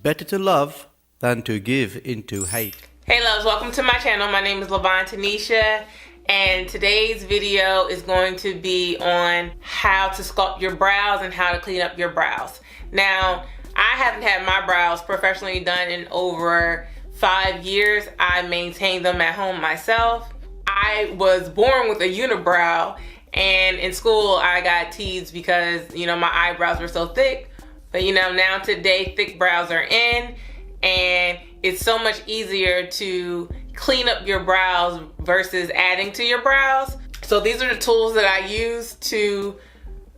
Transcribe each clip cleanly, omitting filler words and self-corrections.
better to love than to give into hate. Hey loves, welcome to my channel. My name is LaVonne Tynesha, and today's video is going to be on how to sculpt your brows and how to clean up your brows. Now, I haven't had my brows professionally done in over 5 years. I maintain them at home myself. I was born with a unibrow, and in school I got teased because, my eyebrows were so thick. But now today thick brows are in, and it's so much easier to clean up your brows versus adding to your brows. So these are the tools that I use to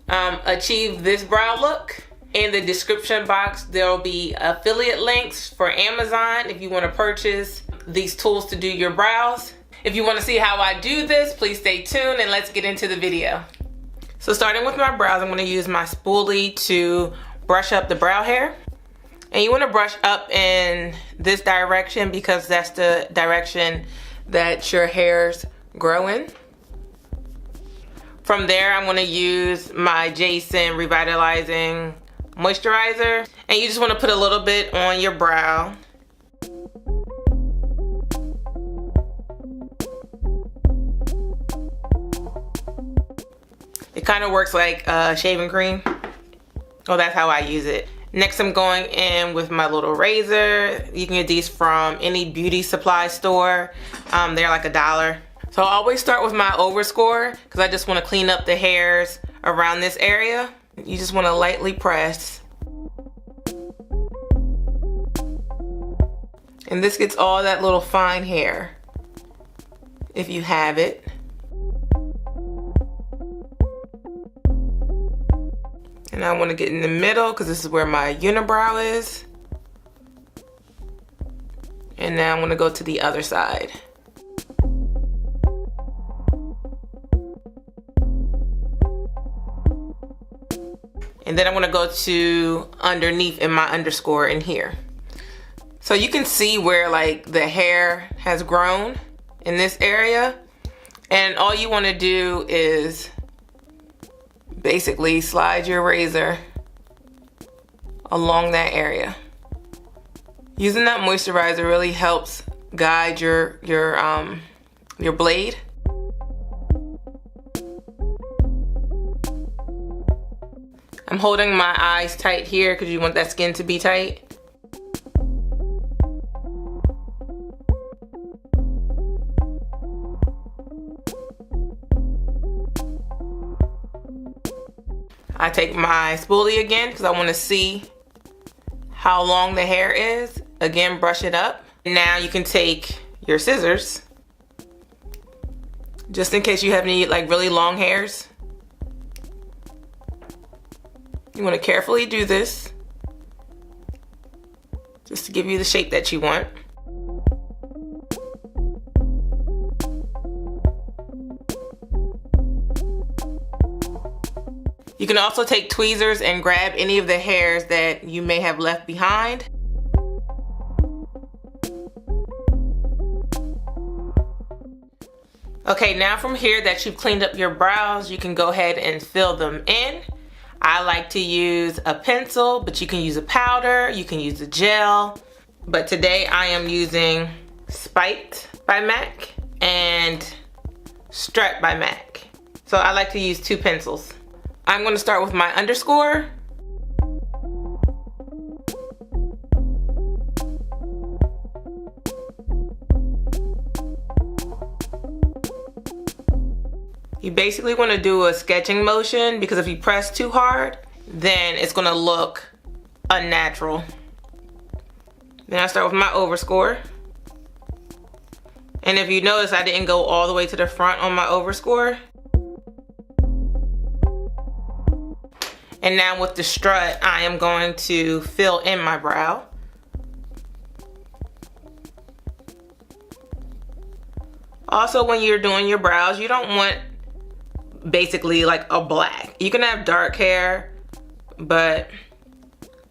achieve this brow look. In the description box, there will be affiliate links for Amazon if you want to purchase these tools to do your brows. If you want to see how I do this, please stay tuned and let's get into the video. So starting with my brows, I'm going to use my spoolie to brush up the brow hair. And you want to brush up in this direction because that's the direction that your hairs grow in. From there, I'm going to use my Jason Revitalizing Moisturizer, and you just want to put a little bit on your brow. It kind of works like shaving cream. Oh, that's how I use it. Next, I'm going in with my little razor. You can get these from any beauty supply store. They're like $1. So I always start with my overscore because I just want to clean up the hairs around this area. You just want to lightly press. And this gets all that little fine hair, if you have it. And I want to get in the middle because this is where my unibrow is. And now I'm going to go to the other side. And then I'm going to go to underneath in my underscore in here. So you can see where like the hair has grown in this area. And all you want to do is basically slide your razor along that area. Using that moisturizer really helps guide your blade. I'm holding my eyes tight here because you want that skin to be tight. I take my spoolie again because I want to see how long the hair is. Again, brush it up. Now you can take your scissors, just in case you have any like really long hairs. You want to carefully do this just to give you the shape that you want. You can also take tweezers and grab any of the hairs that you may have left behind. Okay, now from here that you've cleaned up your brows, you can go ahead and fill them in. I like to use a pencil, but you can use a powder, you can use a gel. But today I am using Spiked by MAC and Strut by MAC. So I like to use 2 pencils. I'm going to start with my underscore. You basically want to do a sketching motion because if you press too hard, then it's going to look unnatural. Then I start with my overscore. And if you notice, I didn't go all the way to the front on my overscore. And now with the strut, I am going to fill in my brow. Also, when you're doing your brows, you don't want basically like a black. You can have dark hair, but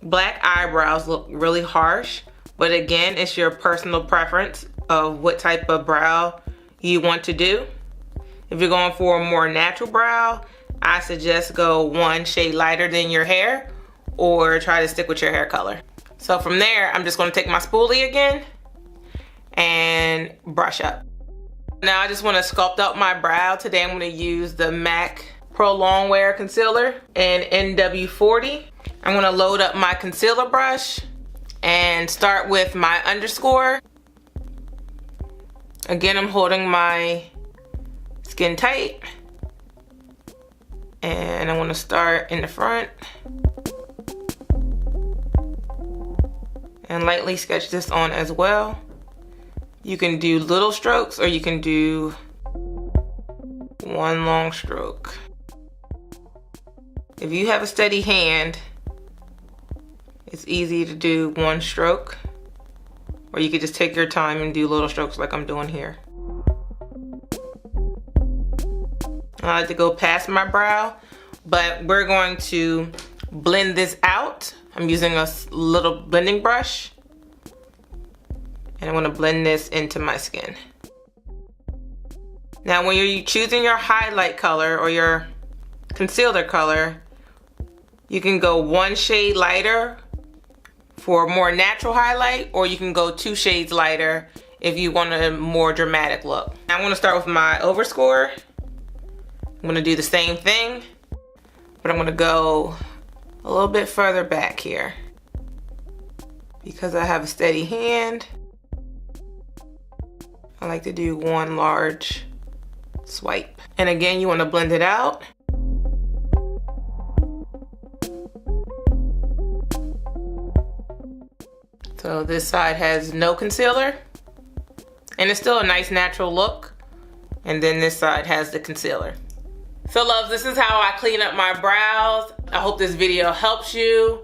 black eyebrows look really harsh. But again, it's your personal preference of what type of brow you want to do. If you're going for a more natural brow, I suggest go one shade lighter than your hair or try to stick with your hair color. So from there, I'm just gonna take my spoolie again and brush up. Now I just wanna sculpt up my brow. Today I'm gonna use the MAC Pro Longwear Concealer in NW40. I'm gonna load up my concealer brush and start with my underscore. Again, I'm holding my skin tight. And I wanna start in the front. And lightly sketch this on as well. You can do little strokes or you can do one long stroke. If you have a steady hand, it's easy to do one stroke, or you could just take your time and do little strokes like I'm doing here. I like to go past my brow, but we're going to blend this out. I'm using a little blending brush, and I want to blend this into my skin. Now when you're choosing your highlight color or your concealer color, you can go one shade lighter for a more natural highlight, or you can go 2 shades lighter if you want a more dramatic look. I want to start with my overscore. I'm going to do the same thing, but I'm going to go a little bit further back here. Because I have a steady hand, I like to do one large swipe. And again, you want to blend it out. So this side has no concealer, and it's still a nice natural look. And then this side has the concealer. So loves, this is how I clean up my brows. I hope this video helps you.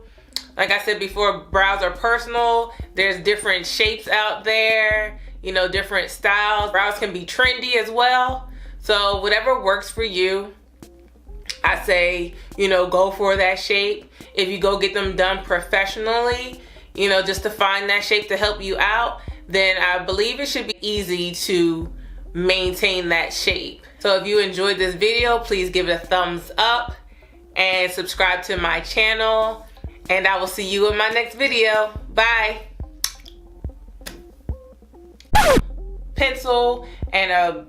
Like I said before, brows are personal. There's different shapes out there, you know, different styles. Brows can be trendy as well. So whatever works for you, I say, you know, go for that shape. If you go get them done professionally, you know, just to find that shape to help you out, then I believe it should be easy to maintain that shape. So if you enjoyed this video, please give it a thumbs up and subscribe to my channel. And I will see you in my next video. Bye. Pencil and